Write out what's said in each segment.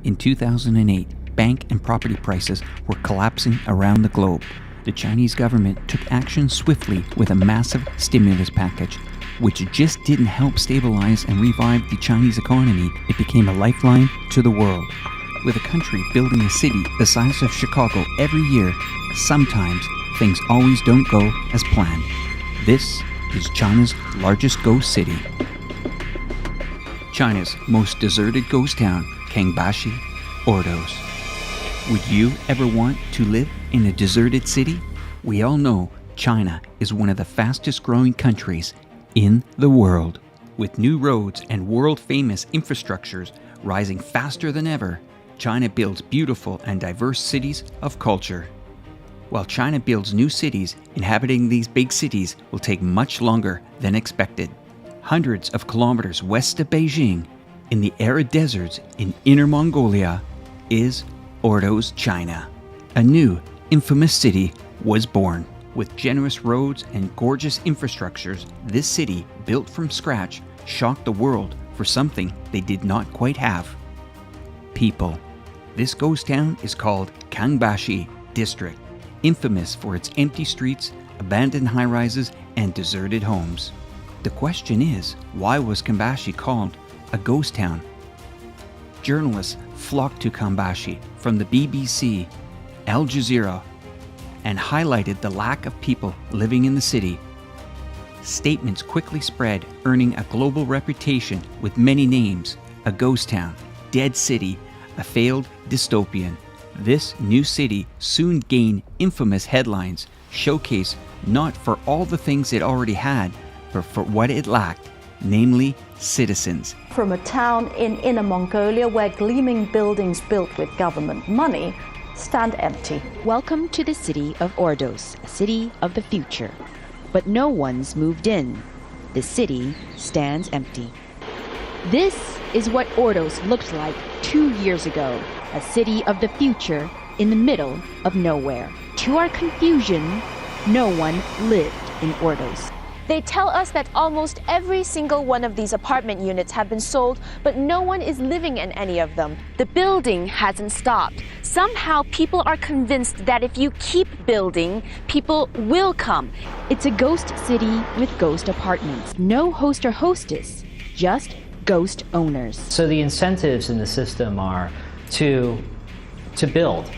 In 2008, bank and property prices were collapsing around the globe. The Chinese government took action swiftly with a massive stimulus package, which just didn't help stabilize and revive the Chinese economy. It became a lifeline to the world. With a country building a city the size of Chicago every year, sometimes things always don't go as planned. This is China's largest ghost city. China's most deserted ghost town, Kangbashi, Ordos. Would you ever want to live in a deserted city? We all know China is one of the fastest growing countries in the world. With new roads and world-famous infrastructures rising faster than ever, China builds beautiful and diverse cities of culture. While China builds new cities, inhabiting these big cities will take much longer than expected. Hundreds of kilometers west of Beijing, in the arid deserts in Inner Mongolia, is Ordos, China. A new, infamous city was born. With generous roads and gorgeous infrastructures, this city, built from scratch, shocked the world for something they did not quite have: people. This ghost town is called Kangbashi District, infamous for its empty streets, abandoned high-rises, and deserted homes. The question is, why was Kangbashi called a ghost town? Journalists flocked to Kangbashi from the BBC, Al Jazeera, and highlighted the lack of people living in the city. Statements quickly spread, earning a global reputation with many names: a ghost town, dead city, a failed dystopian. This new city soon gained infamous headlines, showcased not for all the things it already had, but for what it lacked, namely citizens. From a town in Inner Mongolia where gleaming buildings built with government money stand empty. Welcome to the city of Ordos, a city of the future. But no one's moved in. The city stands empty. This is what Ordos looked like 2 years ago, a city of the future in the middle of nowhere. To our confusion, no one lived in Ordos. They tell us that almost every single one of these apartment units have been sold, but no one is living in any of them. The building hasn't stopped. Somehow people are convinced that if you keep building, people will come. It's a ghost city with ghost apartments. No host or hostess, just ghost owners. So the incentives in the system are to build.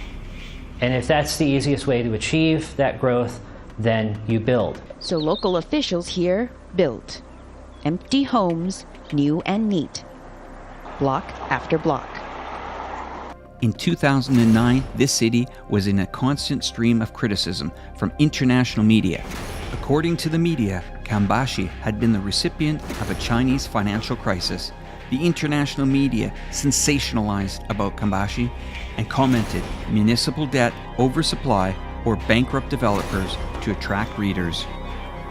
And if that's the easiest way to achieve that growth, then you build. So local officials here built. Empty homes, new and neat. Block after block. In 2009, this city was in a constant stream of criticism from international media. According to the media, Kangbashi had been the recipient of a Chinese financial crisis. The international media sensationalized about Kangbashi and commented municipal debt, oversupply, or bankrupt developers to attract readers.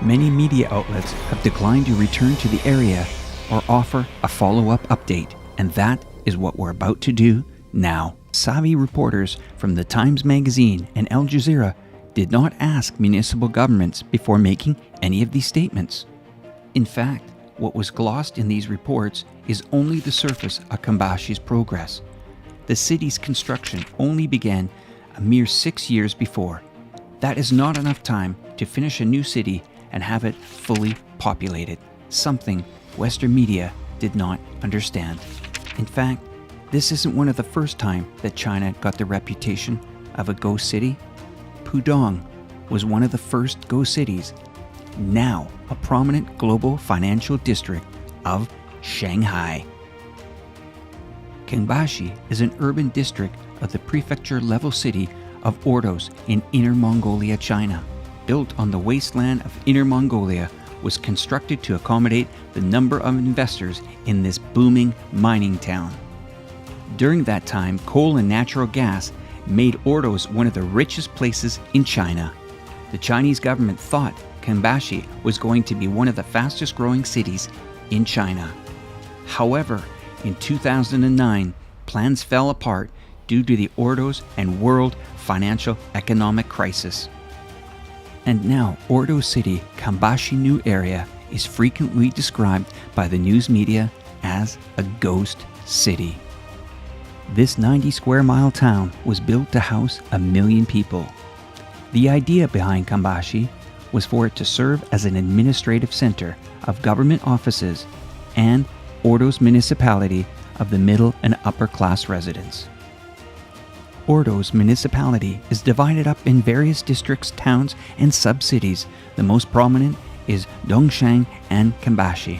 Many media outlets have declined to return to the area or offer a follow-up update, and that is what we're about to do now. Savvy reporters from the Times Magazine and Al Jazeera did not ask municipal governments before making any of these statements. In fact, what was glossed in these reports is only the surface of Kangbashi's progress. The city's construction only began a mere 6 years before. That is not enough time to finish a new city and have it fully populated, something Western media did not understand. In fact, this isn't one of the first time that China got the reputation of a ghost city. Pudong was one of the first ghost cities, now a prominent global financial district of Shanghai. Kangbashi is an urban district of the prefecture-level city of Ordos in Inner Mongolia, China. Built on the wasteland of Inner Mongolia, was constructed to accommodate the number of investors in this booming mining town. During that time, coal and natural gas made Ordos one of the richest places in China. The Chinese government thought Kangbashi was going to be one of the fastest growing cities in China. However, in 2009, plans fell apart due to the Ordos and world financial economic crisis. And now Ordos City, Kangbashi New Area, is frequently described by the news media as a ghost city. This 90 square mile town was built to house 1 million people. The idea behind Kambashi was for it to serve as an administrative center of government offices and Ordos municipality of the middle and upper class residents. Ordos municipality is divided up in various districts, towns, and sub-cities. The most prominent is Dongshan and Kambashi.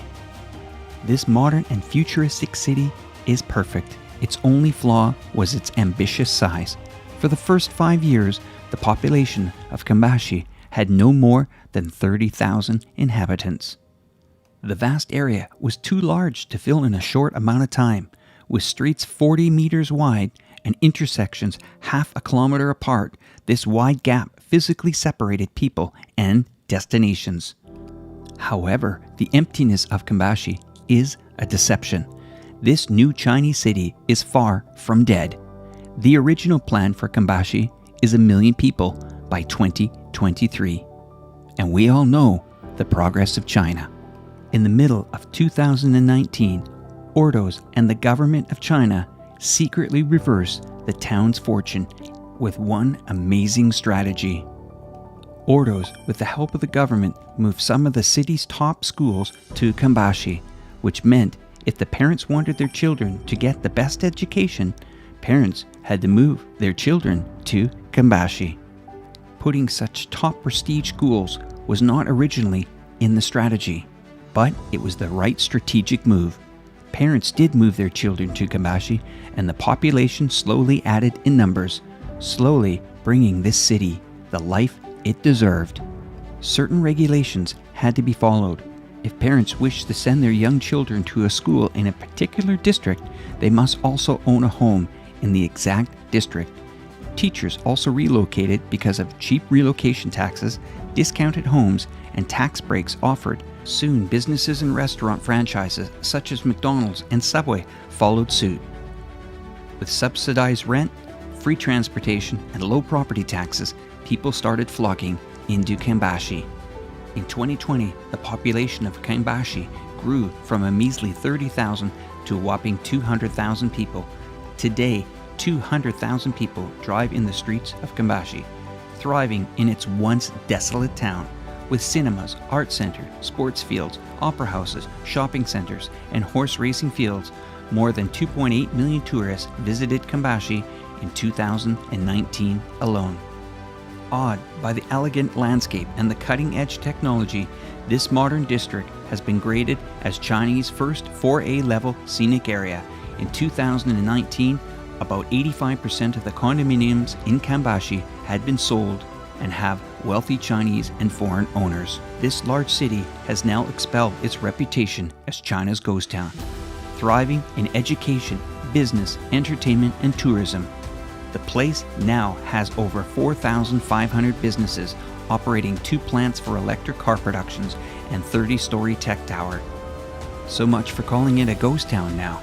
This modern and futuristic city is perfect. Its only flaw was its ambitious size. For the first 5 years, the population of Kambashi had no more than 30,000 inhabitants. The vast area was too large to fill in a short amount of time, with streets 40 meters wide and intersections half a kilometer apart. This wide gap physically separated people and destinations. However, the emptiness of Kambashi is a deception. This new Chinese city is far from dead. The original plan for Kambashi is 1 million people by 2023. And we all know the progress of China. In the middle of 2019, Ordos and the government of China secretly reversed the town's fortune with one amazing strategy. Ordos, with the help of the government, moved some of the city's top schools to Kambashi, which meant if the parents wanted their children to get the best education, parents had to move their children to Kambashi. Putting such top prestige schools was not originally in the strategy, but it was the right strategic move. Parents did move their children to Kambashi, and the population slowly added in numbers, slowly bringing this city the life it deserved. Certain regulations had to be followed. If parents wished to send their young children to a school in a particular district, they must also own a home in the exact district. Teachers also relocated because of cheap relocation taxes, discounted homes, and tax breaks offered. Soon, businesses and restaurant franchises such as McDonald's and Subway followed suit. With subsidized rent, free transportation, and low property taxes, people started flocking into Kambashi. In 2020, the population of Kambashi grew from a measly 30,000 to a whopping 200,000 people. Today, 200,000 people drive in the streets of Kambashi, thriving in its once desolate town. With cinemas, art centers, sports fields, opera houses, shopping centers, and horse racing fields, more than 2.8 million tourists visited Kambashi in 2019 alone. Awed by the elegant landscape and the cutting-edge technology, this modern district has been graded as China's first 4A level scenic area. In 2019, about 85% of the condominiums in Kambashi had been sold and have wealthy Chinese and foreign owners. This large city has now expelled its reputation as China's ghost town, thriving in education, business, entertainment, and tourism. The place now has over 4,500 businesses operating 2 plants for electric car productions and 30-story tech tower. So much for calling it a ghost town now.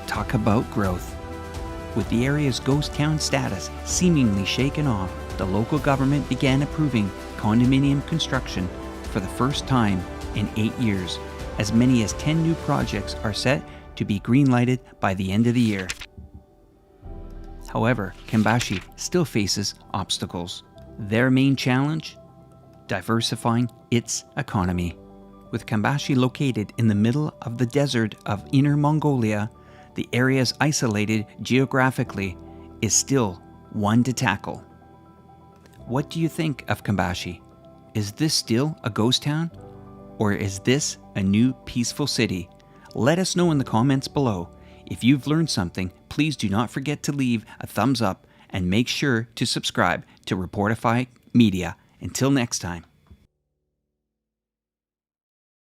Talk about growth. With the area's ghost town status seemingly shaken off, the local government began approving condominium construction for the first time in 8 years. As many as 10 new projects are set to be green-lighted by the end of the year. However, Kambashi still faces obstacles. Their main challenge? Diversifying its economy. With Kambashi located in the middle of the desert of Inner Mongolia, the area's isolated geographically is still one to tackle. What do you think of Kambashi? Is this still a ghost town? Or is this a new peaceful city? Let us know in the comments below. If you've learned something, please do not forget to leave a thumbs up and make sure to subscribe to Reportify Media. Until next time.